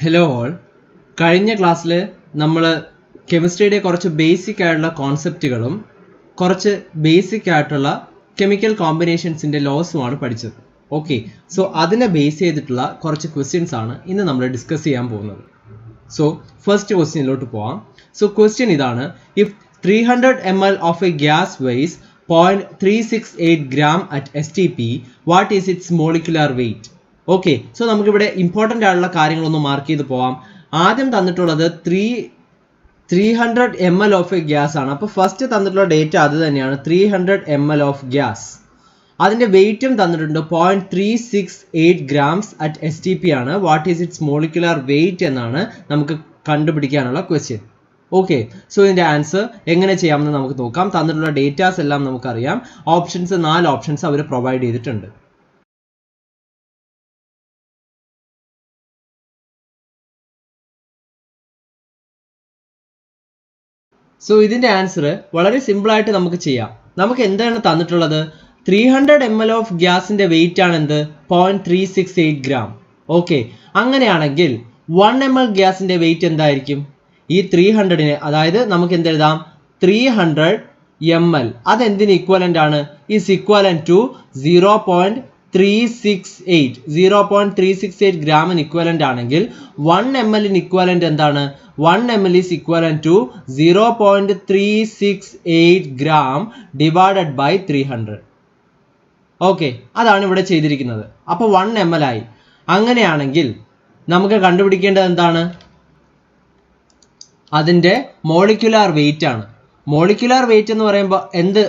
Hello all. കഴിഞ്ഞ ക്ലാസ്സിൽ നമ്മൾ കെമിസ്ട്രിയുടെ കുറച്ച് ബേസിക് ആയിട്ടുള്ള കോൺസെപ്റ്റുകളും കുറച്ച് ബേസിക് ആയിട്ടുള്ള കെമിക്കൽ കോമ്പിനേഷൻസിൻ്റെ ലോസുമാണ് പഠിച്ചത്. ഓക്കെ, സോ അതിനെ ബേസ് ചെയ്തിട്ടുള്ള കുറച്ച് ക്വസ്റ്റ്യൻസ് ആണ് ഇന്ന് നമ്മൾ ഡിസ്കസ് ചെയ്യാൻ പോകുന്നത്. സോ ഫസ്റ്റ് ക്വസ്റ്റ്യനിലോട്ട് പോവാം. സോ ക്വസ്റ്റ്യൻ ഇതാണ്: if 300 ml of a gas weighs 0.368 gram at STP, what is its molecular weight? Okay, so നമുക്കിവിടെ ഇമ്പോർട്ടൻ്റ് ആയിട്ടുള്ള കാര്യങ്ങളൊന്ന് മാർക്ക് ചെയ്ത് പോവാം. ആദ്യം തന്നിട്ടുള്ളത് 300 ml ഓഫ് എ ഗ്യാസ് ആണ്. അപ്പോൾ ഫസ്റ്റ് തന്നിട്ടുള്ള ഡേറ്റ അത് തന്നെയാണ്, 300 ml ഓഫ് ഗ്യാസ്. അതിൻ്റെ വെയിറ്റും തന്നിട്ടുണ്ട് 0.368 grams at STP ആണ്. What is it's molecular weight എന്നാണ് നമുക്ക് കണ്ടുപിടിക്കാനുള്ള ക്വസ്റ്റ്യൻ. ഓക്കെ, സോ ഇതിൻ്റെ ആൻസർ എങ്ങനെ ചെയ്യാമെന്ന് നമുക്ക് നോക്കാം. തന്നിട്ടുള്ള ഡേറ്റാസ് എല്ലാം നമുക്കറിയാം. ഓപ്ഷൻസ് 4 ഓപ്ഷൻസ് അവർ പ്രൊവൈഡ് ചെയ്തിട്ടുണ്ട്. സോ ഇതിൻ്റെ ആൻസർ വളരെ സിമ്പിളായിട്ട് നമുക്ക് ചെയ്യാം. നമുക്ക് എന്താണ് തന്നിട്ടുള്ളത്? 300 ml ഓഫ് ഗ്യാസിൻ്റെ വെയിറ്റ് ആണ് എന്ത്? 0.368 gram. ഓക്കെ, അങ്ങനെയാണെങ്കിൽ 1 ml ഗ്യാസിൻ്റെ വെയിറ്റ് എന്തായിരിക്കും? ഈ 300-ന്, അതായത് നമുക്ക് എന്തെഴുതാം? 300 ml. അതെന്തിന് ഇക്വലൻ്റ് ആണ്? ഈസ് ഇക്വലൻ്റ് ടു 0.368 ഗ്രാമിന് ഇക്വലൻ്റ് ആണെങ്കിൽ 1 ml-ന് ഇക്വലൻ്റ് എന്താണ്? 1 ml is equivalent to 0.368 gram divided by 300. Okay, അതാണ് ഇവിടെ ചെയ്തിരിക്കുന്നത്. അപ്പോൾ 1 ml ആയി. അങ്ങനെയാണെങ്കിൽ നമുക്ക് കണ്ടുപിടിക്കേണ്ടത് എന്താണ്? അതിൻ്റെ മോളിക്കുലാർ വെയിറ്റ് ആണ്. മോളിക്കുലാർ വെയിറ്റ് എന്ന് പറയുമ്പോൾ എന്ത്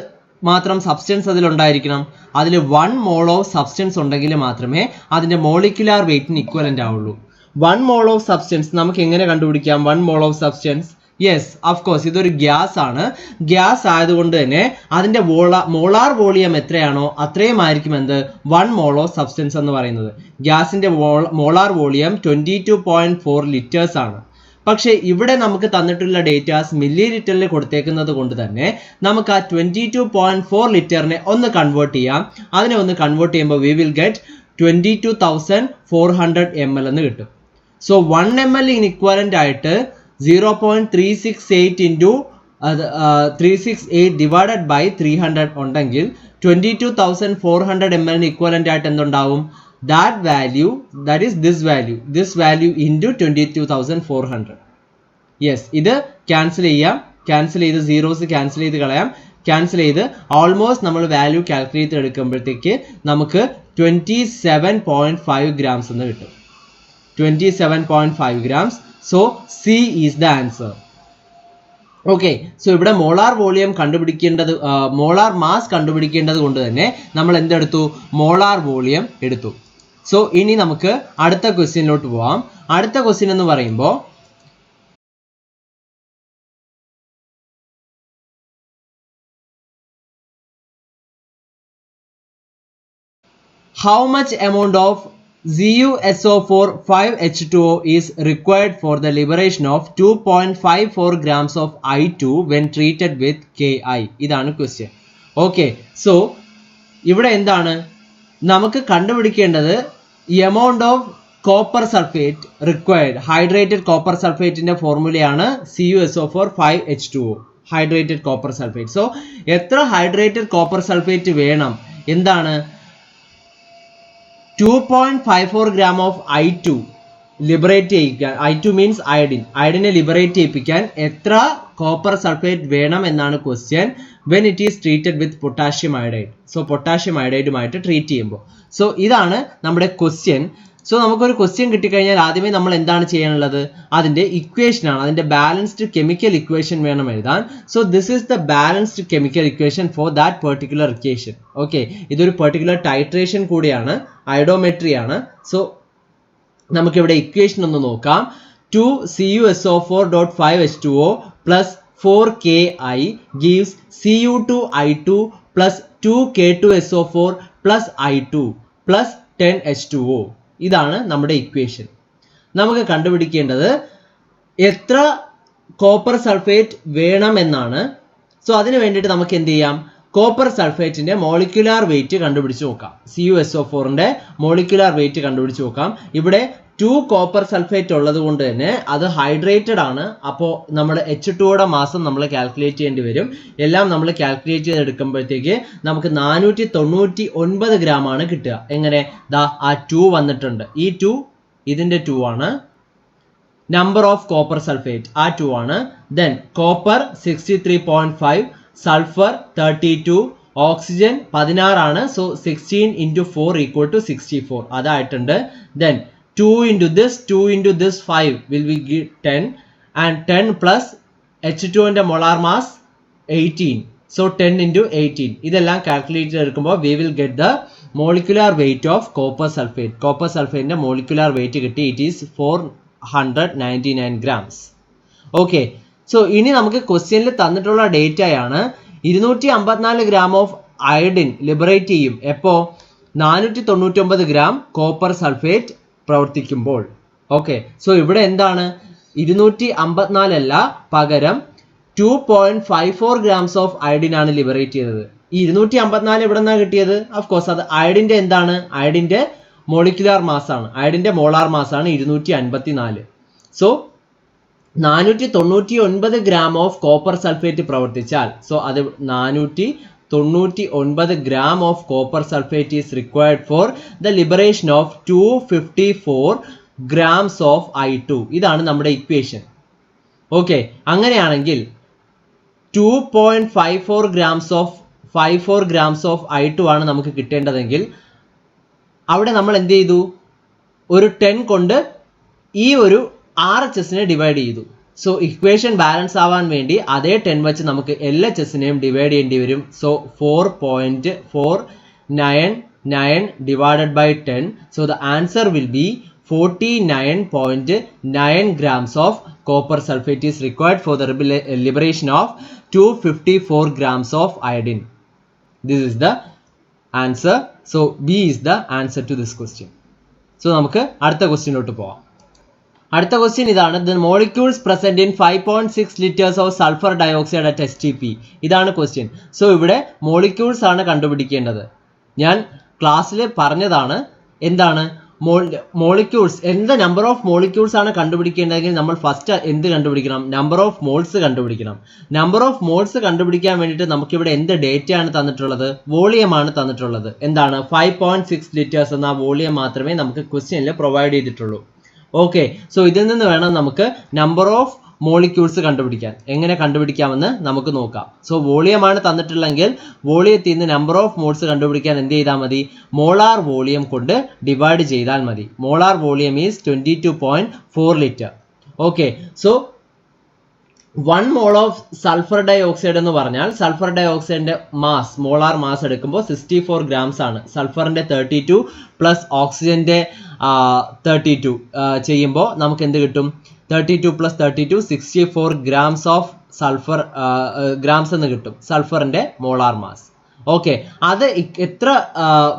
മാത്രം സബ്സ്റ്റൻസ് അതിലുണ്ടായിരിക്കണം? അതിൽ 1 mol ഓഫ് സബ്സ്റ്റൻസ് ഉണ്ടെങ്കിൽ മാത്രമേ അതിൻ്റെ മോളിക്കുലാർ വെയിറ്റിന് ഇക്വലൻ്റ് ആവുള്ളൂ. 1 mol ഓഫ് സബ്സ്റ്റൻസ് നമുക്ക് എങ്ങനെ കണ്ടുപിടിക്കാം? 1 mol of substance, yes, of course ഇതൊരു ഗ്യാസ് ആണ്. ഗ്യാസ് ആയതുകൊണ്ട് തന്നെ അതിൻ്റെ മോളാർ വോളിയം എത്രയാണോ അത്രയും ആയിരിക്കും എന്ത്? 1 mol ഓഫ് സബ്സ്റ്റൻസ് എന്ന് പറയുന്നത്. ഗ്യാസിൻ്റെ മോളാർ വോളിയം 22.4 ലിറ്റേഴ്സ് ആണ്. പക്ഷേ ഇവിടെ നമുക്ക് തന്നിട്ടുള്ള ഡേറ്റാസ് മില്ലി ലിറ്ററിൽ കൊടുത്തേക്കുന്നത് കൊണ്ട് തന്നെ നമുക്ക് ആ 22.4 ലിറ്ററിനെ ഒന്ന് കൺവേർട്ട് ചെയ്യാം. അതിനെ ഒന്ന് കൺവേർട്ട് ചെയ്യുമ്പോൾ വി വിൽ ഗെറ്റ് 22,400 ml എന്ന് കിട്ടും. സോ 1 ml ഇൻ ഇക്വലൻ്റ് ആയിട്ട് 0.368 ഇൻറ്റു 368 ഡിവൈഡഡ് ബൈ 300 ഉണ്ടെങ്കിൽ 22,400 ml ഇക്വലൻ്റ് ആയിട്ട് എന്തുണ്ടാവും? That value, that is this value into 22,400. Yes, ഇത് ക്യാൻസൽ ചെയ്യാം. ക്യാൻസൽ ചെയ്ത് സീറോസ് ക്യാൻസൽ ചെയ്ത് കളയാം. ക്യാൻസൽ ചെയ്ത് ഓൾമോസ്റ്റ് നമ്മൾ വാല്യൂ കാൽക്കുലേറ്റ് എടുക്കുമ്പോഴത്തേക്ക് നമുക്ക് 27.5 grams എന്ന് കിട്ടും. 27.5 grams. So C is the answer. Okay, so ഇവിടെ മോളാർ വോളിയം കണ്ടുപിടിക്കേണ്ടത്, മോളാർ മാസ് കണ്ടുപിടിക്കേണ്ടത് കൊണ്ട് തന്നെ നമ്മൾ എന്തെടുത്തു? മോളാർ വോളിയം എടുത്തു. സോ ഇനി നമുക്ക് അടുത്ത ക്വസ്റ്റ്യനിലോട്ട് പോവാം. അടുത്ത ക്വസ്റ്റ്യൻ എന്ന് പറയുമ്പോൾ how much amount of ZuSO4 5H2O is required for the liberation of 2.54 grams of I2 when treated with Ki? ഇതാണ് ക്വസ്റ്റ്യൻ. ഓക്കെ, സോ ഇവിടെ എന്താണ് നമുക്ക് കണ്ടുപിടിക്കേണ്ടത്? Amount of copper sulphate required. Hydrated copper സൾഫേറ്റിന്റെ ഫോർമുലയാണ് CuSO4 5H2O, hydrated copper sulphate. So എത്ര hydrated copper sulphate വേണം? എന്താണ്? 2.54 gram ഓഫ് I2 ലിബറേറ്റ് ചെയ്യിക്കാൻ. I2 means iodine. അയഡിനെ ലിബറേറ്റ് ചെയ്യിപ്പിക്കാൻ എത്ര കോപ്പർ സൾഫേറ്റ് വേണം എന്നാണ് question. When it is treated with potassium iodide. So potassium അയഡൈഡുമായിട്ട് ട്രീറ്റ് ചെയ്യുമ്പോൾ. സോ ഇതാണ് നമ്മുടെ ക്വസ്റ്റ്യൻ. സോ നമുക്കൊരു ക്വസ്റ്റ്യൻ കിട്ടിക്കഴിഞ്ഞാൽ ആദ്യമേ നമ്മൾ എന്താണ് ചെയ്യാനുള്ളത്? അതിൻ്റെ ഇക്വേഷനാണ്, അതിൻ്റെ ബാലൻസ്ഡ് കെമിക്കൽ ഇക്വേഷൻ വേണം എഴുതാൻ. So this is the balanced chemical equation for that particular equation. Okay, ഇതൊരു പെർട്ടിക്കുലർ ടൈട്രേഷൻ കൂടിയാണ്, ഐഡോമെട്രി ആണ്. സോ നമുക്കിവിടെ ഇക്വേഷൻ ഒന്ന് നോക്കാം. 2CuSO4.5H2O plus 4Ki gives Cu2I2 plus 2K2SO4 plus I2 plus 10H2O. ഇതാണ് നമ്മുടെ ഇക്വേഷൻ. നമുക്ക് കണ്ടുപിടിക്കേണ്ടത് എത്ര കോപ്പർ സൾഫേറ്റ് വേണമെന്നാണ്. സോ അതിന് വേണ്ടിയിട്ട് നമുക്ക് എന്ത് ചെയ്യാം? കോപ്പർ സൾഫേറ്റിന്റെ മോളിക്കുലാർ വെയിറ്റ് കണ്ടുപിടിച്ച് നോക്കാം. CuSO4ന്റെ മോളിക്കുലാർ വെയിറ്റ് കണ്ടുപിടിച്ച് നോക്കാം. ഇവിടെ 2 കോപ്പർ സൾഫേറ്റ് ഉള്ളത് കൊണ്ട് തന്നെ അത് ഹൈഡ്രേറ്റഡ് ആണ്. അപ്പോൾ നമ്മൾ H2യുടെ മാസം നമ്മൾ കാൽക്കുലേറ്റ് ചെയ്യേണ്ടി വരും. എല്ലാം നമ്മൾ കാൽക്കുലേറ്റ് ചെയ്തെടുക്കുമ്പോഴത്തേക്ക് നമുക്ക് 499 ഗ്രാം ആണ് കിട്ടുക. എങ്ങനെ? ദാ ആ 2 വന്നിട്ടുണ്ട്. ഈ 2 ഇതിന്റെ 2 ആണ്. നമ്പർ ഓഫ് കോപ്പർ സൾഫേറ്റ് ആ 2 ആണ്. ദെൻ കോപ്പർ 63.5, സൾഫർ 32, ഓക്സിജൻ 16 ആണ്. സോ 16 into 4 equal to 64 അതായിട്ടുണ്ട്. Then 2 into this 2 into this 5 will be 10 and 10 plus H2 ന്റെ molar mass 18. So 10 into 18 ഇതെല്ലാം കാൽക്കുലേറ്റ് ചെയ്തെടുക്കുമ്പോൾ we will get the molecular weight of copper sulfate. Copper sulfate ന്റെ molecular weight കിട്ടി. It is 499 grams. Okay. So ഇനി നമുക്ക് ക്വസ്റ്റ്യനിൽ തന്നിട്ടുള്ള ഡേറ്റയാണ് 254 gram of iodine liberate ചെയ്യും. എപ്പോ? 499 ഗ്രാം കോപ്പർ സൾഫേറ്റ് പ്രവർത്തിക്കുമ്പോൾ. ഓക്കെ. സോ ഇവിടെ എന്താണ്? 254 അല്ല, പകരം 2.54 ഗ്രാംസ് ഓഫ് അയഡിൻ ആണ് ലിബറേറ്റ് ചെയ്തത്. ഈ 254 എവിടെ നിന്നാണ് കിട്ടിയത്? ഓഫ് കോഴ്സ് അത് അയഡിന്റെ എന്താണ്? അയഡിന്റെ മോളിക്കുലാർ മാസ് ആണ്. അയഡിന്റെ മോളാർ മാസ് ആണ് 254. So 499 gram of copper sulphate പ്രവർത്തിച്ചാൽ, സോ അത് 499 gram of copper sulfate is required for the liberation of 254 grams of I2. ഇതാണ് നമ്മുടെ ഇക്വേഷൻ. ഓക്കെ. അങ്ങനെയാണെങ്കിൽ 2.54 grams of I2 ആണ് നമുക്ക് കിട്ടേണ്ടതെങ്കിൽ അവിടെ നമ്മൾ എന്ത് ചെയ്തു? ഒരു 10 കൊണ്ട് ഈ ഒരു RHSനെ ഡിവൈഡ് ചെയ്തു. സോ ഇക്വേഷൻ ബാലൻസ് ആവാൻ വേണ്ടി അതേ 10 വെച്ച് നമുക്ക് LHSനെയും ഡിവൈഡ് ചെയ്യേണ്ടി വരും. So 4.499 divided by 10. So the answer will be 49.9 grams of copper sulfate is required for the liberation of 254 grams of iodine. This is the answer. So B is the answer to this question. So നമുക്ക് അടുത്ത ക്വസ്റ്റ്യനിലോട്ട് പോവാം. അടുത്ത question ഇതാണ്. The molecules present in 5.6 liters of sulfur dioxide at STP. ഇതാണ് question. So ഇവിടെ molecules ആണ് കണ്ടുപിടിക്കേണ്ടത്. ഞാൻ ക്ലാസ്സിൽ പറഞ്ഞതാണ് എന്താണ് മോളിക്യൂൾസ്, എന്ത് നമ്പർ ഓഫ് മോളിക്യൂൾസ് ആണ് കണ്ടുപിടിക്കേണ്ടതെങ്കിൽ നമ്മൾ ഫസ്റ്റ് എന്ത് കണ്ടുപിടിക്കണം? നമ്പർ ഓഫ് മോൾസ് കണ്ടുപിടിക്കണം. നമ്പർ ഓഫ് മോൾസ് കണ്ടുപിടിക്കാൻ വേണ്ടിയിട്ട് നമുക്കിവിടെ എന്ത് ഡേറ്റ ആണ് തന്നിട്ടുള്ളത്? വോളിയം ആണ് തന്നിട്ടുള്ളത്. എന്താണ്? 5.6 ലിറ്റേഴ്സ് എന്ന വോളിയം മാത്രമേ നമുക്ക് ക്വസ്റ്റ്യനിൽ പ്രൊവൈഡ് ചെയ്തിട്ടുള്ളൂ. ഓക്കെ. സോ ഇതിൽ നിന്ന് വേണം നമുക്ക് നമ്പർ ഓഫ് മോളിക്യൂൾസ് കണ്ടുപിടിക്കാൻ. എങ്ങനെ കണ്ടുപിടിക്കാമെന്ന് നമുക്ക് നോക്കാം. സോ വോളിയമാണ് തന്നിട്ടുള്ളെങ്കിൽ വോളിയത്തിൽ നിന്ന് നമ്പർ ഓഫ് മോൾസ് കണ്ടുപിടിക്കാൻ എന്ത് ചെയ്താൽ മതി? മോളാർ വോളിയം കൊണ്ട് ഡിവൈഡ് ചെയ്താൽ മതി. Molar volume is 22.4 litre. Okay. So 1 mall of sulphur dioxide എന്ന് പറഞ്ഞാൽ സൾഫർ ഡൈ ഓക്സൈഡിന്റെ മാസ്, മോളാർ മാസ് എടുക്കുമ്പോൾ 64 ഗ്രാംസ് ആണ്. സൾഫറിന്റെ 32 പ്ലസ് ഓക്സിജന്റെ 32 ചെയ്യുമ്പോൾ നമുക്ക് എന്ത് കിട്ടും? 32 plus 32 64 grams of sulphur grams എന്ന് കിട്ടും, സൾഫറിന്റെ മോളാർ മാസ്. ഓക്കെ. അത് എത്ര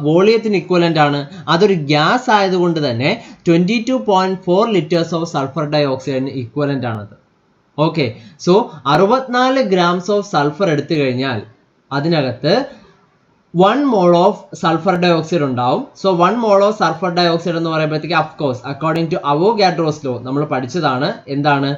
വോളിയത്തിന് ഇക്വലന്റ് ആണ്? അതൊരു ഗ്യാസ് ആയതുകൊണ്ട് തന്നെ 22.4 ലിറ്റേഴ്സ് ഓഫ് സൾഫർ ഡൈ ഓക്സൈഡിന് ഇക്വലന്റ് ആണത്. Okay. So 64 grams of sulphur എടുത്തു കഴിഞ്ഞാൽ അതിനകത്ത് 1 മോൾ ഓഫ് സൾഫർ ഡൈ ഓക്സൈഡ് ഉണ്ടാവും. So 1 mall of sulphur dioxide എന്ന് പറയുമ്പോഴത്തേക്ക് of course according to Avogadro's law നമ്മൾ പഠിച്ചതാണ്. എന്താണ്?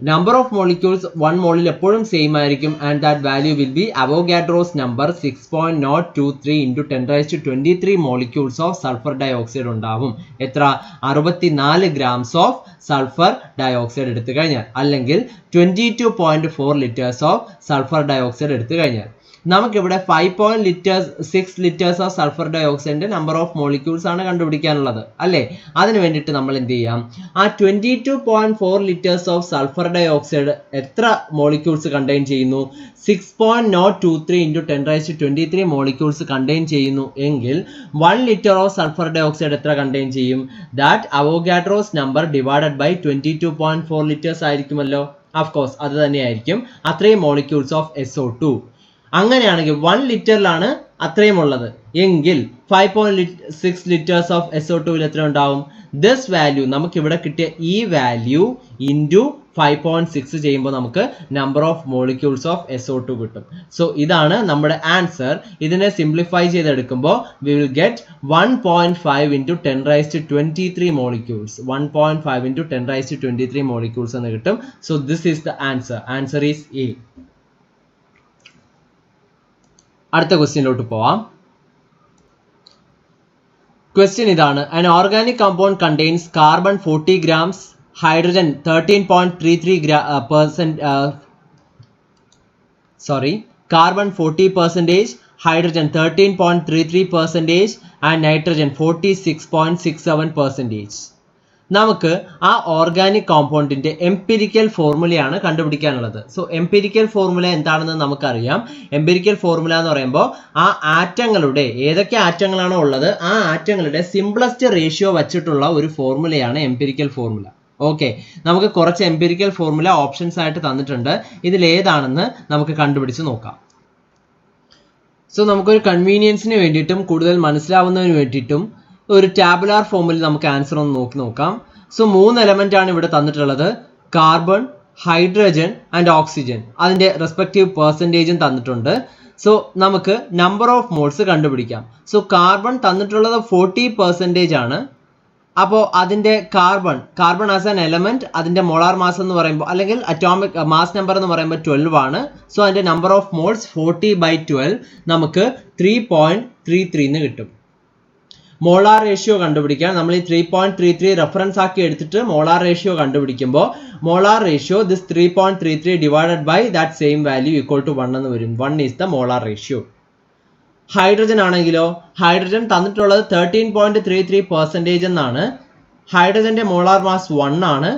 നമ്പർ ഓഫ് മോളിക്യൂൾസ് 1 മോളിൽ എപ്പോഴും സെയിം ആയിരിക്കും. And that value will be Avogadro's number 6.023 into 10⁻23 molecules of sulphur dioxide ഉണ്ടാവും. എത്ര? 64 grams of sulphur dioxide എടുത്തു കഴിഞ്ഞാൽ, അല്ലെങ്കിൽ 22.4 litres of sulphur dioxide എടുത്തു കഴിഞ്ഞാൽ. നമുക്കിവിടെ 5.6 ലിറ്റേഴ്സ് ഓഫ് സൾഫർ ഡൈ ഓക്സൈഡിന്റെ നമ്പർ ഓഫ് മോളിക്യൂൾസ് ആണ് കണ്ടുപിടിക്കാനുള്ളത് അല്ലേ? അതിന് വേണ്ടിയിട്ട് നമ്മൾ എന്ത് ചെയ്യാം? ആ 22.4 litres of sulphur dioxide എത്ര മോളിക്യൂൾസ് കണ്ടെയ്ൻ ചെയ്യുന്നു? 6.023 into 10⁻23 മോളിക്യൂൾസ് കണ്ടെയ്ൻ ചെയ്യുന്നു എങ്കിൽ 1 litre of sulphur dioxide എത്ര കണ്ടെയ്ൻ ചെയ്യും? That Avogadro's number divided by 22.4 litres ആയിരിക്കുമല്ലോ. ഓഫ് കോഴ്സ് അത് തന്നെയായിരിക്കും അത്രയും മോളിക്യൂൾസ് ഓഫ് SO2. അങ്ങനെയാണെങ്കിൽ 1 ലിറ്ററിലാണ് അത്രയും ഉള്ളത് എങ്കിൽ 5.6 ലിറ്റേഴ്സ് ഓഫ് SO2 എത്ര ഉണ്ടാവും? ദിസ് വാല്യൂ, നമുക്ക് ഇവിടെ കിട്ടിയ ഈ വാല്യൂ ഇൻറ്റു 5.6 ചെയ്യുമ്പോൾ നമുക്ക് number of molecules of SO2 കിട്ടും. സോ ഇതാണ് നമ്മുടെ ആൻസർ. ഇതിനെ സിംപ്ലിഫൈ ചെയ്തെടുക്കുമ്പോൾ we will get 1.5 into 10 raised to 23 molecules. 1.5 into 10 raised to 23 molecules എന്ന് കിട്ടും. So this is the answer. Answer is A. അടുത്ത ക്വസ്റ്റ്യനിലോട്ട് പോവാം. ക്വസ്റ്റ്യൻ ഇതാണ്. An organic compound contains carbon 40 grams, hydrogen 13.33%, carbon 40%, hydrogen 13.33% and nitrogen 46.67%. നമുക്ക് ആ organic കോമ്പൗണ്ടിന്റെ empirical ഫോർമുലയാണ് കണ്ടുപിടിക്കാനുള്ളത്. സോ എംപിരിക്കൽ ഫോർമുല എന്താണെന്ന് നമുക്കറിയാം. എംപിരിക്കൽ ഫോർമുല എന്ന് പറയുമ്പോൾ ആ ആറ്റങ്ങളുടെ ഏതൊക്കെ ആറ്റങ്ങളാണോ ഉള്ളത് ആ ആറ്റങ്ങളുടെ സിംപ്ലസ്റ്റ് റേഷ്യോ വച്ചിട്ടുള്ള ഒരു ഫോർമുലയാണ് എംപിരിക്കൽ ഫോർമുല. ഓക്കെ, നമുക്ക് കുറച്ച് എംപിരിക്കൽ ഫോർമുല ഓപ്ഷൻസ് ആയിട്ട് തന്നിട്ടുണ്ട്. ഇതിൽ ഏതാണെന്ന് നമുക്ക് കണ്ടുപിടിച്ച് നോക്കാം. സോ നമുക്കൊരു കൺവീനിയൻസിന് വേണ്ടിയിട്ടും കൂടുതൽ മനസ്സിലാവുന്നതിന് വേണ്ടിയിട്ടും ഒരു ടാബുലാർ ഫോമിൽ നമുക്ക് ആൻസർ ഒന്ന് നോക്കാം. സോ 3 എലമെന്റ് ആണ് ഇവിടെ തന്നിട്ടുള്ളത്. Carbon, hydrogen and oxygen. അതിന്റെ റെസ്പെക്റ്റീവ് പെർസെൻറ്റേജും തന്നിട്ടുണ്ട്. സോ നമുക്ക് നമ്പർ ഓഫ് മോൾസ് കണ്ടുപിടിക്കാം. സോ കാർബൺ തന്നിട്ടുള്ളത് 40% ആണ്. അപ്പോൾ അതിന്റെ കാർബൺ ആസ് ആൻ എലമെന്റ് അതിന്റെ മോളാർ മാസ് എന്ന് പറയുമ്പോൾ അല്ലെങ്കിൽ അറ്റോമിക് മാസ് നമ്പർ എന്ന് പറയുമ്പോൾ 12 ആണ്. സോ അതിന്റെ നമ്പർ ഓഫ് മോൾസ് 40/12 നമുക്ക് 3.33 എന്ന് കിട്ടും. മോളാർ റേഷ്യോ കണ്ടുപിടിക്കാൻ നമ്മൾ ഈ 3.33 റെഫറൻസ് ആക്കി എടുത്തിട്ട് മോളാർ റേഷ്യോ കണ്ടുപിടിക്കുമ്പോൾ molar ratio this 3.33 divided by that same value equal to 1 എന്ന് വരും. 1 is the molar ratio. Hydrogen ആണെങ്കിലോ ഹൈഡ്രജൻ തന്നിട്ടുള്ളത് 13.33% എന്നാണ്. ഹൈഡ്രജന്റെ മോളാർ മാസ് 1 ആണ്.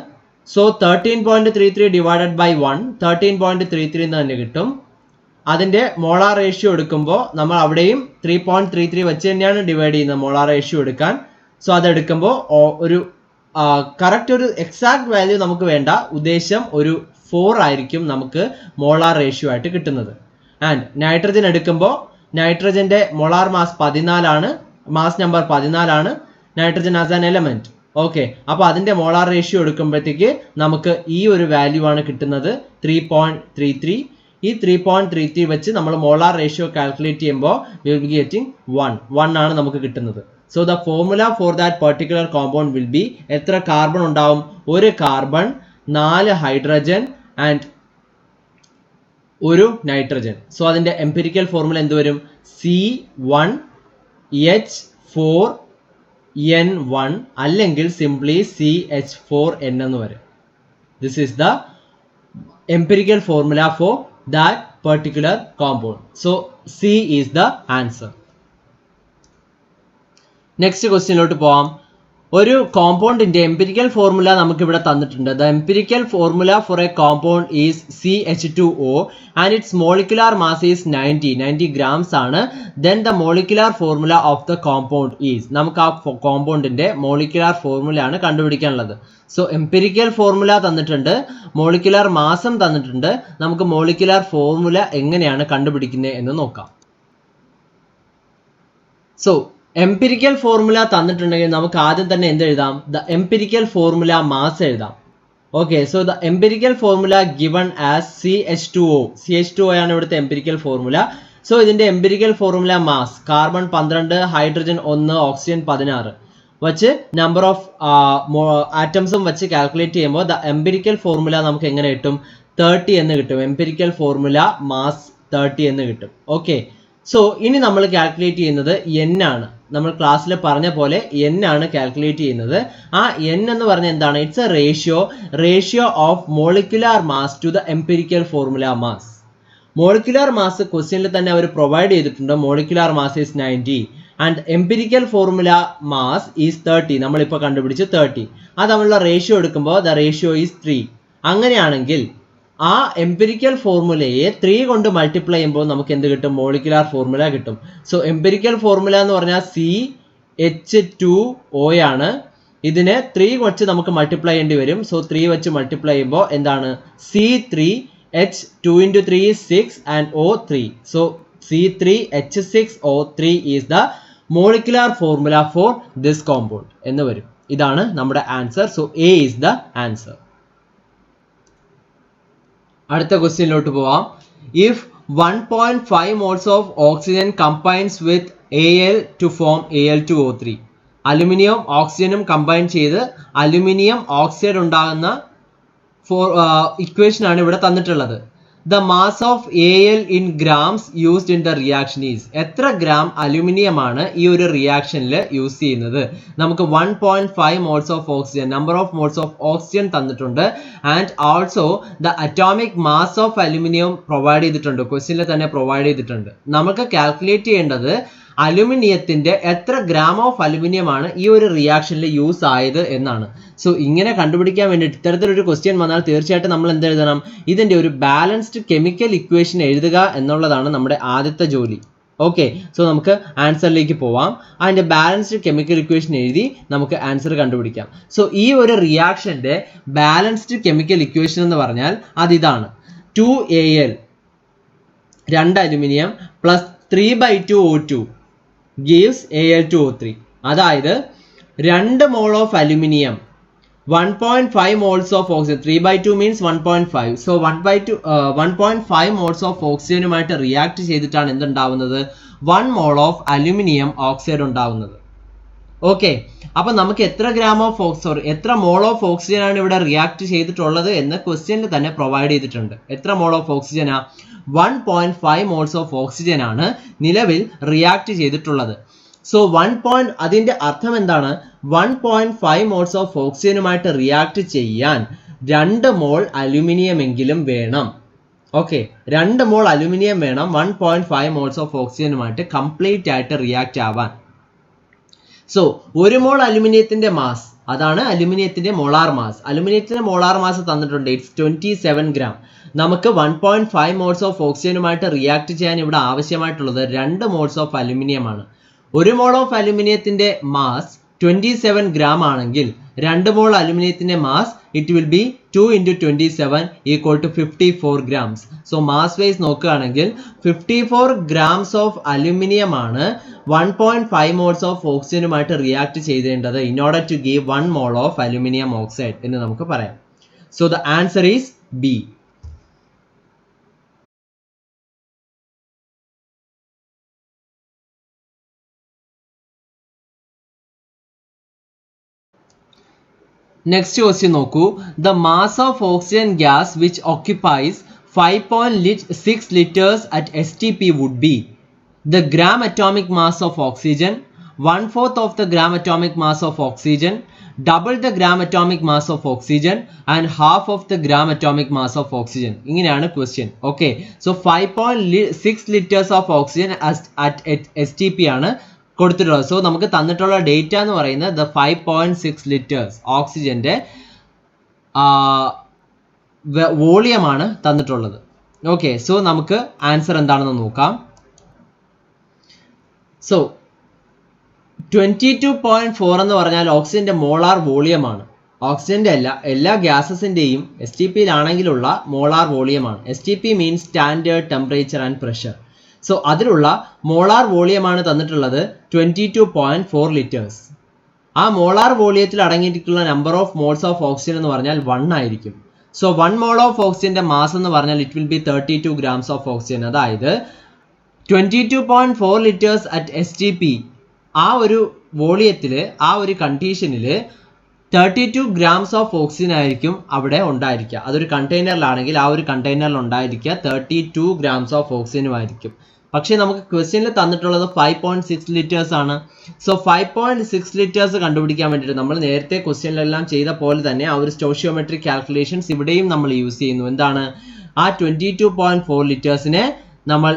സോ 13.33 ഡിവൈഡഡ് ബൈ 1 13.33 എന്ന് തന്നെ കിട്ടും. അതിന്റെ മോളാർ റേഷ്യോ എടുക്കുമ്പോൾ നമ്മൾ അവിടെയും 3.33 വെച്ച് തന്നെയാണ് ഡിവൈഡ് ചെയ്യുന്നത് മോളാർ റേഷ്യോ എടുക്കാൻ. സോ അതെടുക്കുമ്പോൾ ഒരു കറക്റ്റ് ഒരു എക്സാക്ട് വാല്യൂ നമുക്ക് വേണ്ട. ഉദ്ദേശം ഒരു 4 ആയിരിക്കും നമുക്ക് മോളാർ റേഷ്യോ ആയിട്ട് കിട്ടുന്നത്. ആൻഡ് നൈട്രജൻ എടുക്കുമ്പോൾ നൈട്രജന്റെ മോളാർ മാസ് 14 ആണ്. മാസ് നമ്പർ 14 ആണ് nitrogen as an element. Okay, അപ്പൊ അതിന്റെ മോളാർ റേഷ്യോ എടുക്കുമ്പോഴത്തേക്ക് നമുക്ക് ഈ ഒരു വാല്യൂ ആണ് കിട്ടുന്നത് 3.33. ഈ 3.33 വെച്ച് നമ്മൾ മോളാർ റേഷ്യോ കാൽക്കുലേറ്റ് ചെയ്യുമ്പോൾ we will be getting 1 ആണ് നമുക്ക് കിട്ടുന്നത്. So the formula for that particular compound will be എത്ര കാർബൺ ഉണ്ടാവും? ഒരു കാർബൺ, 4 ഹൈഡ്രജൻ ആൻഡ് ഒരു നൈട്രജൻ. സോ അതിന്റെ എംപിരിക്കൽ ഫോർമുല എന്ത് വരും? C1H4N1 അല്ലെങ്കിൽ സിംപ്ലി CH4N എന്ന് വരും. This is the empirical formula for that particular compound. So C is the answer. Next question ലോട്ട് പോവാം. ഒരു കോമ്പൗണ്ടിന്റെ എംപിരിക്കൽ ഫോർമുല നമുക്ക് ഇവിടെ തന്നിട്ടുണ്ട്. The empirical formula for a compound is CH2O and its molecular mass is 90 grams ആണ്. Then the molecular formula of the compound is, നമുക്ക് ആ കോമ്പൗണ്ടിന്റെ molecular formula ആണ് കണ്ടുപിടിക്കാനുള്ളത്. സോ എംപിരിക്കൽ ഫോർമുല തന്നിട്ടുണ്ട്, മോളിക്കുലാർ മാസം തന്നിട്ടുണ്ട്. നമുക്ക് മോളിക്കുലാർ ഫോർമുല എങ്ങനെയാണ് കണ്ടുപിടിക്കുന്നത് എന്ന് നോക്കാം. സോ എംപിരിക്കൽ ഫോർമുല തന്നിട്ടുണ്ടെങ്കിൽ നമുക്ക് ആദ്യം തന്നെ എന്ത് എഴുതാം? ദ എംപിരിക്കൽ ഫോർമുല മാസ് എഴുതാം. Okay, so the empirical formula given as CH2O ആണ് ഇവിടുത്തെ എംപിരിക്കൽ ഫോർമുല. സോ ഇതിന്റെ empirical formula mass carbon 12, hydrogen 1, oxygen 16 വെച്ച് നമ്പർ ഓഫ് ആറ്റംസും വെച്ച് കാൽക്കുലേറ്റ് ചെയ്യുമ്പോൾ ദ എംപിരിക്കൽ ഫോർമുല നമുക്ക് എങ്ങനെ കിട്ടും? 30 എന്ന് കിട്ടും. എംപിരിക്കൽ ഫോർമുല മാസ് 30 എന്ന് കിട്ടും. ഓക്കെ, സോ ഇനി നമ്മൾ കാൽക്കുലേറ്റ് ചെയ്യുന്നത് N ആണ്. നമ്മൾ ക്ലാസ്സിൽ പറഞ്ഞ പോലെ N ആണ് കാൽക്കുലേറ്റ് ചെയ്യുന്നത്. ആ N എന്ന് പറഞ്ഞ എന്താണ്? It's a ratio of molecular mass to the empirical formula mass. Molecular mass ക്വസ്റ്റ്യനിൽ തന്നെ അവർ പ്രൊവൈഡ് ചെയ്തിട്ടുണ്ട്. Molecular mass is 90 and empirical formula mass is 30. നമ്മളിപ്പോൾ കണ്ടുപിടിച്ച് 30. അത് തമ്മിലുള്ള റേഷ്യോ എടുക്കുമ്പോൾ ദ റേഷ്യോ ഈസ് 3. അങ്ങനെയാണെങ്കിൽ ആ എംപിരിക്കൽ ഫോർമുലയെ 3 കൊണ്ട് മൾട്ടിപ്ലൈ ചെയ്യുമ്പോൾ നമുക്ക് എന്ത് കിട്ടും? മോളിക്കുലാർ ഫോർമുല കിട്ടും. സോ എംപിരിക്കൽ ഫോർമുല എന്ന് പറഞ്ഞാൽ CH2O ആണ്. ഇതിനെ 3 വെച്ച് നമുക്ക് മൾട്ടിപ്ലൈ ചെയ്യേണ്ടി വരും. സോ 3 വെച്ച് മൾട്ടിപ്ലൈ ചെയ്യുമ്പോൾ എന്താണ്? C3H2 into 3 is 6 and O3. So C3H6O3 is the molecular formula for this compound എന്ന് വരും. ഇതാണ് നമ്മുടെ answer. So A is the answer. അടുത്ത ക്വസ്റ്റ്യനിലോട്ട് പോവാം. If 1.5 moles of oxygen combines with Al to form Al2O3. Aluminium ഓക്സിജനും combine ചെയ്ത് aluminium oxide ഉണ്ടാകുന്ന equation ആണ് ഇവിടെ തന്നിട്ടുള്ളത്. The mass of Al in grams used in the reaction is. എത്ര gram അലുമിനിയമാണ് ഈ ഒരു റിയാക്ഷനിൽ യൂസ് ചെയ്യുന്നത്? നമുക്ക് 1.5 moles of oxygen, number of moles of oxygen തന്നിട്ടുണ്ട്, and also the atomic mass of aluminium provide ചെയ്തിട്ടുണ്ട്, ക്വസ്റ്റ്യനിൽ തന്നെ പ്രൊവൈഡ് ചെയ്തിട്ടുണ്ട്. നമുക്ക് കാൽക്കുലേറ്റ് ചെയ്യേണ്ടത് അലുമിനിയത്തിന്റെ എത്ര ഗ്രാം ഓഫ് അലുമിനിയമാണ് ഈ ഒരു റിയാക്ഷനിൽ യൂസ് ആയത് എന്നാണ്. സോ ഇങ്ങനെ കണ്ടുപിടിക്കാൻ വേണ്ടിയിട്ട് ഇത്തരത്തിലൊരു ക്വസ്റ്റ്യൻ വന്നാൽ തീർച്ചയായിട്ടും നമ്മൾ എന്ത് എഴുതണം? ഇതിന്റെ ഒരു ബാലൻസ്ഡ് കെമിക്കൽ ഇക്വേഷൻ എഴുതുക എന്നുള്ളതാണ് നമ്മുടെ ആദ്യത്തെ ജോലി. ഓക്കെ, സോ നമുക്ക് ആൻസറിലേക്ക് പോവാം. അതിന്റെ ബാലൻസ്ഡ് കെമിക്കൽ ഇക്വേഷൻ എഴുതി നമുക്ക് ആൻസർ കണ്ടുപിടിക്കാം. സോ ഈ ഒരു റിയാക്ഷന്റെ ബാലൻസ്ഡ് കെമിക്കൽ ഇക്വേഷൻ എന്ന് പറഞ്ഞാൽ അതിതാണ്: 2Al 2 aluminium plus 3/2 O2 gives Al2O3. അതായത് 2 mole of aluminium, 1.5 moles of oxygen. 3/2 means 1.5. So 1.5 moles of oxygeനുമായിട്ട് react ചെയ്തിട്ടാണ് എന്തുണ്ടാവുന്നത്? 1 mole of aluminium oxide ഉണ്ടാവുന്നത്. ഓക്കെ, അപ്പൊ നമുക്ക് എത്ര മോൾ ഓഫ് ഓക്സിജൻ ആണ് ഇവിടെ റിയാക്ട് ചെയ്തിട്ടുള്ളത് എന്ന് ക്വസ്റ്റ്യനിൽ തന്നെ പ്രൊവൈഡ് ചെയ്തിട്ടുണ്ട്. എത്ര മോൾ ഓഫ് ഓക്സിജനാ? 1.5 moles ഓഫ് ഓക്സിജൻ ആണ് നിലവിൽ റിയാക്ട് ചെയ്തിട്ടുള്ളത്. സോ അതിന്റെ അർത്ഥം എന്താണ്? 1.5 moles ഓഫ് ഓക്സിജനുമായിട്ട് റിയാക്ട് ചെയ്യാൻ 2 മോൾ അലുമിനിയം എങ്കിലും വേണം. ഓക്കെ, 2 മോൾ അലുമിനിയം വേണം 1.5 moles ഓഫ് ഓക്സിജനുമായിട്ട് കംപ്ലീറ്റ് ആയിട്ട് റിയാക്ട് ആവാൻ. സോ 1 മോൾ അലുമിനിയത്തിന്റെ മാസ്, അതാണ് അലുമിനിയത്തിന്റെ മോളാർ മാസ്. അലുമിനിയത്തിന്റെ മോളാർ മാസ് തന്നിട്ടുണ്ട്, ഇറ്റ്സ് 27 gram. നമുക്ക് 1.5 moles ഓഫ് ഓക്സിജനുമായിട്ട് റിയാക്ട് ചെയ്യാൻ ഇവിടെ ആവശ്യമായിട്ടുള്ളത് 2 moles ഓഫ് അലുമിനിയം ആണ്. 1 മോൾ ഓഫ് അലുമിനിയത്തിന്റെ മാസ് 27 gram ആണെങ്കിൽ 2 മോൾ അലുമിനിയത്തിന്റെ mass it will be 2 × 27 equal to 54 grams. So mass wise നോക്കുകയാണെങ്കിൽ 54 grams ഓഫ് അലുമിനിയം ആണ് 1.5 moles ഓഫ് ഓക്സിജനുമായിട്ട് റിയാക്ട് ചെയ്തേണ്ടത് in order to give 1 mole of aluminum oxide എന്ന് നമുക്ക് പറയാം. So the answer is B. Next question നോക്കൂ. The mass of oxygen gas which occupies 5.6 liters at STP would be the gram atomic mass of oxygen, 1/4 of the gram atomic mass of oxygen, double the gram atomic mass of oxygen and half of the gram atomic mass of oxygen. ഇങ്ങനെയാണ് question. Okay, so 5.6 liters of oxygen at STP ആണ് കൊടുത്തിട്ടുള്ളത്. So നമുക്ക് തന്നിട്ടുള്ള data എന്ന് പറയുന്നത് 5.6 litres ഓക്സിജന്റെ വോളിയമാണ് തന്നിട്ടുള്ളത്. Okay, so നമുക്ക് ആൻസർ എന്താണെന്ന് നോക്കാം. സോ 22.4 എന്ന് പറഞ്ഞാൽ ഓക്സിജന്റെ മോളാർ വോളിയമാണ്. ഓക്സിജന്റെ എല്ലാ ഗ്യാസസിന്റെയും STPയിലാണെങ്കിലുള്ള മോളാർ വോളിയമാണ്. STP means standard temperature and pressure. So അതിലുള്ള മോളാർ വോളിയമാണ് തന്നിട്ടുള്ളത് 22.4 ലിറ്റേഴ്സ്. ആ മോളാർ വോളിയത്തിൽ അടങ്ങിയിട്ടുള്ള number of moles of oxygen എന്ന് പറഞ്ഞാൽ 1 ആയിരിക്കും. സോ 1 മോൾ ഓഫ് ഓക്സിജന്റെ മാസ് എന്ന് പറഞ്ഞാൽ it will be 32 grams of oxygen. അതായത് 22.4 ലിറ്റേഴ്സ് അറ്റ് STP ആ ഒരു വോളിയത്തിൽ, ആ ഒരു കണ്ടീഷനിൽ 32 grams ഓഫ് ഓക്സിജൻ ആയിരിക്കും അവിടെ ഉണ്ടായിരിക്കുക. അതൊരു കണ്ടെയ്നറിലാണെങ്കിൽ ആ ഒരു കണ്ടെയ്നറിൽ ഉണ്ടായിരിക്കുക 32 grams ഓഫ് ഓക്സിജനും ആയിരിക്കും. പക്ഷേ നമുക്ക് ക്വസ്റ്റ്യനിൽ തന്നിട്ടുള്ളത് 5.6 ലിറ്റേഴ്സ് ആണ്. സോ 5.6 ലിറ്റേഴ്സ് കണ്ടുപിടിക്കാൻ വേണ്ടിയിട്ട് നമ്മൾ നേരത്തെ ക്വസ്റ്റ്യനിലെല്ലാം ചെയ്ത പോലെ തന്നെ ആ ഒരു സ്റ്റോഷിയോമെട്രിക് കാൽക്കുലേഷൻസ് ഇവിടെയും നമ്മൾ യൂസ് ചെയ്യുന്നു. എന്താണ്? ആ 22.4 ലിറ്റേഴ്സിനെ നമ്മൾ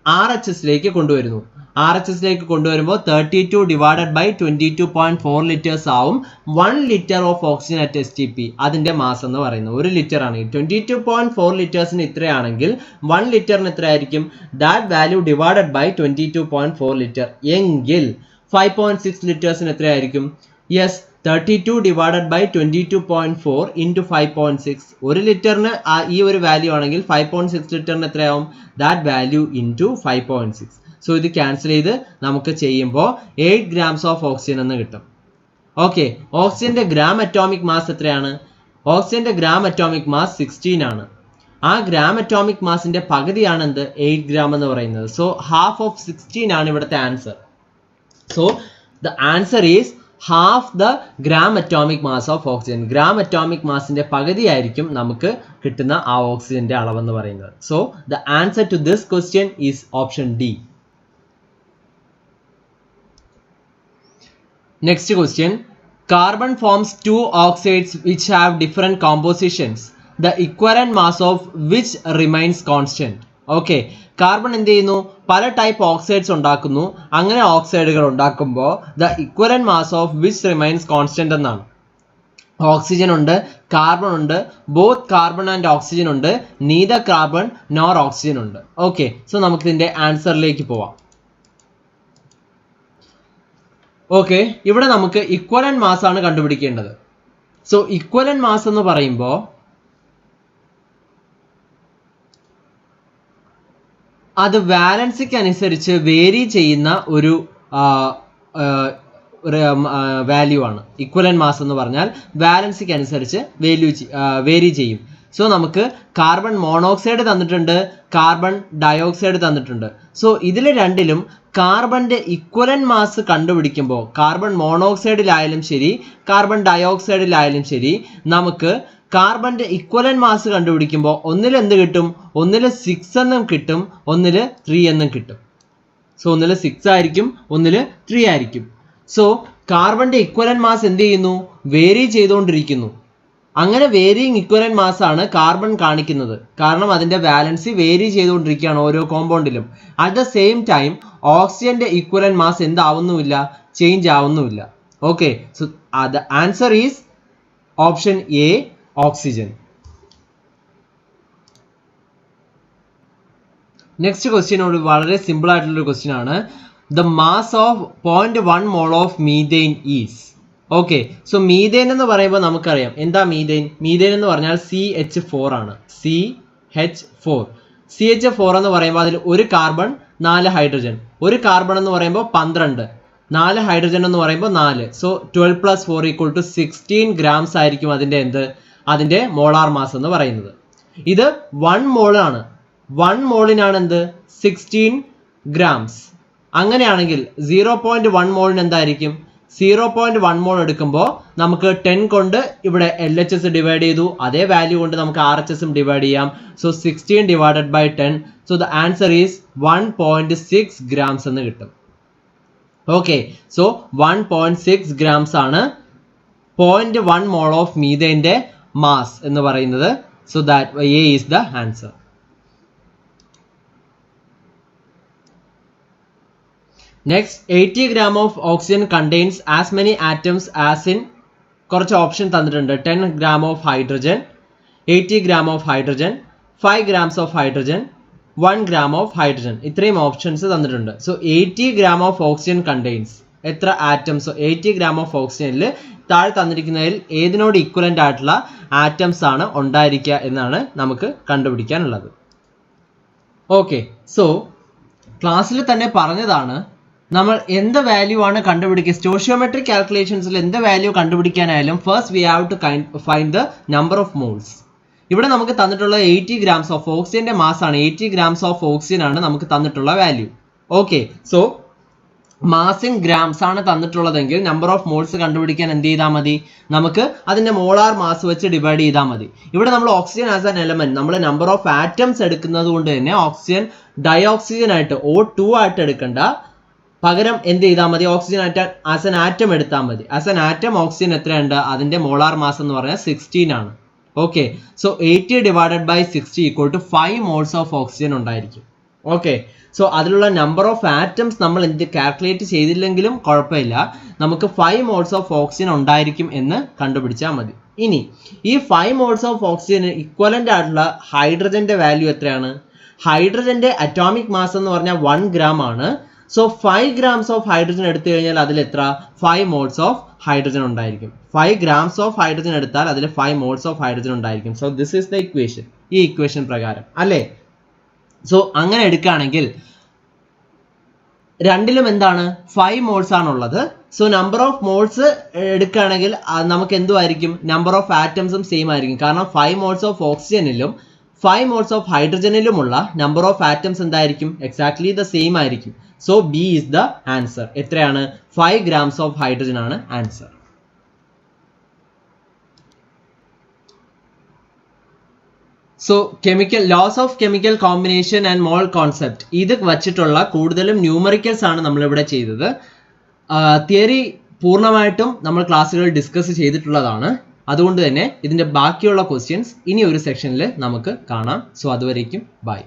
RHSലേക്ക് കൊണ്ടുവരുന്നു. RHSലേക്ക് കൊണ്ടുവരുമ്പോൾ 32 divided by 22.4 ലിറ്റേഴ്സ് ആവും 1 litre of oxygen at STP. അതിന്റെ മാസ് എന്ന് പറയുന്നത് 1 ലിറ്റർ ആണെങ്കിൽ 22.4 ലിറ്റേഴ്സിന് ഇത്രയാണെങ്കിൽ 1 ലിറ്ററിന് എത്രയായിരിക്കും? That value divided by 22.4 litre എങ്കിൽ 5.6 ലിറ്റേഴ്സിന് എത്രയായിരിക്കും? Yes, 32 divided by 22.4 into 5.6. 1 ലിറ്ററിന് ഈ ഒരു വാല്യൂ ആണെങ്കിൽ 5.6 ലിറ്ററിന് എത്രയാവും? That value into 5.6. സോ ഇത് ക്യാൻസൽ ചെയ്ത് നമുക്ക് ചെയ്യുമ്പോൾ 8 grams ഓഫ് ഓക്സിജൻ എന്ന് കിട്ടും. ഓക്കെ, ഓക്സിജന്റെ ഗ്രാം അറ്റോമിക് മാസ് എത്രയാണ്? ഓക്സിജന്റെ ഗ്രാം അറ്റോമിക് മാസ് 16 ആണ്. ആ ഗ്രാം അറ്റോമിക് മാസിന്റെ പകുതിയാണ് എന്ത് 8 gram എന്ന് പറയുന്നത്. സോ ഹാഫ് ഓഫ് 16 ആണ് ഇവിടുത്തെ answer. So the answer is half the gram atomic mass of oxygen. Gram atomic മാസിന്റെ പകുതിയായിരിക്കും നമുക്ക് കിട്ടുന്ന ആ ഓക്സിജന്റെ അളവെന്ന് പറയുന്നത്. So the answer to this question is option D. Next question. Carbon forms two oxides which have different compositions. The equivalent mass of which remains constant. Okay. Carbon എന്ത് ചെയ്യുന്നു? പല ടൈപ്പ് ഓക്സൈഡ്സ് ഉണ്ടാക്കുന്നു. അങ്ങനെ ഓക്സൈഡുകൾ ഉണ്ടാക്കുമ്പോൾ the equivalent mass of which remains constant എന്നാണ്. Oxygen ഉണ്ട്, carbon ഉണ്ട്, both carbon and oxygen ഉണ്ട്, നീദർ കാർബൺ നോർ ഓക്സിജൻ ഉണ്ട്. ഓക്കെ, സോ നമുക്ക് ഇതിന്റെ ആൻസറിലേക്ക് പോവാം. ഓക്കെ, ഇവിടെ നമുക്ക് ഇക്വലന്റ് മാസ് ആണ് കണ്ടുപിടിക്കേണ്ടത്. സോ ഇക്വലന്റ് മാസ് എന്ന് പറയുമ്പോൾ അത് വാലൻസിക്ക് അനുസരിച്ച് വേരി ചെയ്യുന്ന ഒരു വാല്യൂ ആണ്. ഇക്വലന്റ് മാസ് എന്ന് പറഞ്ഞാൽ വാലൻസിക്ക് അനുസരിച്ച് വേരി ചെയ്യും. സോ നമുക്ക് കാർബൺ മോണോക്സൈഡ് തന്നിട്ടുണ്ട്, കാർബൺ ഡയോക്സൈഡ് തന്നിട്ടുണ്ട്. സോ ഇതിൽ രണ്ടിലും കാർബന്റെ ഇക്വലന്റ് മാസ് കണ്ടുപിടിക്കുമ്പോൾ കാർബൺ മോണോക്സൈഡിലായാലും ശരി കാർബൺ ഡയോക്സൈഡിലായാലും ശരി നമുക്ക് കാർബന്റെ ഇക്വലന്റ് മാസ് കണ്ടുപിടിക്കുമ്പോൾ ഒന്നിൽ എന്ത് കിട്ടും? ഒന്നിൽ 6 എന്നും കിട്ടും, ഒന്നിൽ 3 എന്നും കിട്ടും. സോ ഒന്നിൽ 6 ആയിരിക്കും, ഒന്നിൽ 3 ആയിരിക്കും. സോ കാർബന്റെ ഇക്വലന്റ് മാസ് എന്ത് ചെയ്യുന്നു? വേരി ചെയ്തുകൊണ്ടിരിക്കുന്നു. അങ്ങനെ വേരിയിങ് ഇക്വലന്റ് മാസ് ആണ് കാർബൺ കാണിക്കുന്നത്. കാരണം അതിന്റെ വാലൻസി വേരി ചെയ്തുകൊണ്ടിരിക്കുകയാണ് ഓരോ കോമ്പൗണ്ടിലും. അറ്റ് ദ സെയിം ടൈം ഓക്സിജന്റെ ഇക്വലന്റ് മാസ് എന്താവുന്നുമില്ല, ചേഞ്ച് ആവുന്നുമില്ല. Okay, so the answer is option A, oxygen. Next question വളരെ സിമ്പിൾ ആയിട്ടുള്ള ഒരു ക്വസ്റ്റ്യൻ ആണ്. The mass of 0.1 mole of methane is. Okay, so methane എന്ന് പറയുമ്പോൾ നമുക്കറിയാം എന്താ മീഥെയിൻ. മീഥെയിൻ എന്ന് പറഞ്ഞാൽ CH4 ആണ്. CH4 എന്ന് പറയുമ്പോൾ അതിൽ ഒരു കാർബൺ 4 ഹൈഡ്രജൻ. ഒരു കാർബൺ എന്ന് പറയുമ്പോൾ 12, 4 ഹൈഡ്രജൻ എന്ന് പറയുമ്പോൾ 4. സോ 12 + 4 = 16 ഗ്രാംസ് ആയിരിക്കും അതിന്റെ മോളാർ മാസ് എന്ന് പറയുന്നത്. ഇത് 1 മോൾ ആണ്. 1 മോളിനാണ് എന്ത്? 16 ഗ്രാംസ്. അങ്ങനെയാണെങ്കിൽ 0.1 മോളിന് എന്തായിരിക്കും? 0.1 മോൾ എടുക്കുമ്പോൾ നമുക്ക് 10 കൊണ്ട് ഇവിടെ LHS ഡിവൈഡ് ചെയ്തു, അതേ വാല്യൂ കൊണ്ട് നമുക്ക് RHS ഡിവൈഡ് ചെയ്യാം. So 16 divided by 10. So the answer is 1.6 grams എന്ന് കിട്ടും. ഓക്കെ, സോ 1.6 ഗ്രാംസ് ആണ് 0.1 മോൾ ഓഫ് മീഥെയിന്റെ മാസ് എന്ന് പറയുന്നത്. So that A is the answer. Next, 80 gram of oxygen contains as many atoms as in കുറച്ച് option തന്നിട്ടുണ്ട്. 10 gram of hydrogen, 80 gram of hydrogen, 5 grams of hydrogen, 1 gram of hydrogen. ഇത്രയും options തന്നിട്ടുണ്ട്. So 80 gram of oxygen contains എത്ര atoms? 80 gram of oxygenൽ താഴെ തന്നിരിക്കുന്നതിൽ ഏതിനോട് equivalent ആയിട്ടുള്ള atoms ആണ് ഉണ്ടായിരിക്കുക എന്നാണ് നമുക്ക് കണ്ടുപിടിക്കാനുള്ളത്. ഓക്കെ, സോ ക്ലാസ്സിൽ തന്നെ പറഞ്ഞതാണ് നമ്മൾ എന്ത് വാല്യൂ ആണ് കണ്ടുപിടിക്കുക. സ്റ്റോഷിയോമെട്രിക് കാൽക്കുലേഷൻസിൽ എന്ത് വാല്യൂ കണ്ടുപിടിക്കാനായാലും first we have to find the number of moles. ഇവിടെ നമുക്ക് തന്നിട്ടുള്ള 80 ഗ്രാംസ് ഓഫ് ഓക്സിജന്റെ മാസ് ആണ്. 80 ഗ്രാംസ് ഓഫ് ഓക്സിജൻ ആണ് നമുക്ക് തന്നിട്ടുള്ള value. Okay, so mass in grams ആണ് തന്നിട്ടുള്ളതെങ്കിൽ നമ്പർ ഓഫ് മോൾസ് കണ്ടുപിടിക്കാൻ എന്ത് ചെയ്താൽ മതി? നമുക്ക് അതിന്റെ മോളാർ മാസ് വെച്ച് ഡിവൈഡ് ചെയ്താൽ മതി. ഇവിടെ നമ്മൾ ഓക്സിജൻ ആസ് ആൻ എലമെന്റ് നമ്മൾ നമ്പർ ഓഫ് ആറ്റംസ് എടുക്കുന്നത് കൊണ്ട് തന്നെ ഓക്സിജൻ ഡയോക്സിജൻ ആയിട്ട് O2 ആയിട്ട് എടുക്കണ്ട, പകരം എന്ത് ചെയ്താൽ മതി? ഓക്സിജൻ ആസ് എൻ ആറ്റം എടുത്താൽ മതി. ആസ് എൻ ആറ്റം ഓക്സിജൻ എത്രയുണ്ട്? അതിന്റെ മോളാർ മാസ് എന്ന് പറഞ്ഞാൽ 16 ആണ്. Okay, so 80 divided by 60 = 5 moles of oxygen ഉണ്ടായിരിക്കും. ഓക്കെ, സോ അതിലുള്ള നമ്പർ ഓഫ് ആറ്റംസ് നമ്മൾ എന്ത് കാൽക്കുലേറ്റ് ചെയ്തില്ലെങ്കിലും കുഴപ്പമില്ല, നമുക്ക് 5 മോൾസ് ഓഫ് ഓക്സിജൻ ഉണ്ടായിരിക്കും എന്ന് കണ്ടുപിടിച്ചാൽ മതി. ഇനി ഈ 5 മോൾസ് ഓഫ് ഓക്സിജന് ഇക്വലന്റ് ആയിട്ടുള്ള ഹൈഡ്രജന്റെ വാല്യൂ എത്രയാണ്? ഹൈഡ്രജന്റെ അറ്റോമിക് മാസ് എന്ന് പറഞ്ഞാൽ 1 gram ആണ്. സോ 5 grams ഓഫ് ഹൈഡ്രജൻ എടുത്തു കഴിഞ്ഞാൽ അതിൽ എത്ര? 5 മോൾസ് ഓഫ് ഹൈഡ്രജൻ ഉണ്ടായിരിക്കും. 5 grams ഓഫ് ഹൈഡ്രജൻ എടുത്താൽ അതിൽ 5 മോൾസ് ഓഫ് ഹൈഡ്രജൻ ഉണ്ടായിരിക്കും. So this is the equation. ഈ ഇക്വേഷൻ പ്രകാരം അല്ലേ? സോ അങ്ങനെ എടുക്കുകയാണെങ്കിൽ രണ്ടിലും എന്താണ്? 5 മോൾസ് ആണുള്ളത്. സോ നമ്പർ ഓഫ് മോൾസ് എടുക്കുകയാണെങ്കിൽ നമുക്ക് എന്തുമായിരിക്കും? നമ്പർ ഓഫ് ആറ്റംസും സെയിം ആയിരിക്കും. കാരണം 5 മോൾസ് ഓഫ് ഓക്സിജനിലും 5 moles of ഹൈഡ്രജനിലുമുള്ള നമ്പർ ഓഫ് ആറ്റംസ് എന്തായിരിക്കും? എക്സാക്ട്ലി ദ സെയിം ആയിരിക്കും. So B is the answer. എത്രയാണ്? 5 grams ഓഫ് ഹൈഡ്രജൻ ആണ് answer. So laws of chemical combination and mole concept ഇത് വച്ചിട്ടുള്ള കൂടുതലും ന്യൂമറിക്കൽസ് ആണ് നമ്മളിവിടെ ചെയ്തത്. തിയറി പൂർണ്ണമായിട്ടും നമ്മൾ ക്ലാസ്സുകളിൽ ഡിസ്കസ് ചെയ്തിട്ടുള്ളതാണ്. അതുകൊണ്ട് തന്നെ ഇതിന്റെ ബാക്കിയുള്ള ക്വസ്റ്റ്യൻസ് ഇനി ഒരു സെക്ഷനിൽ നമുക്ക് കാണാം. സോ അതുവരേക്കും ബൈ.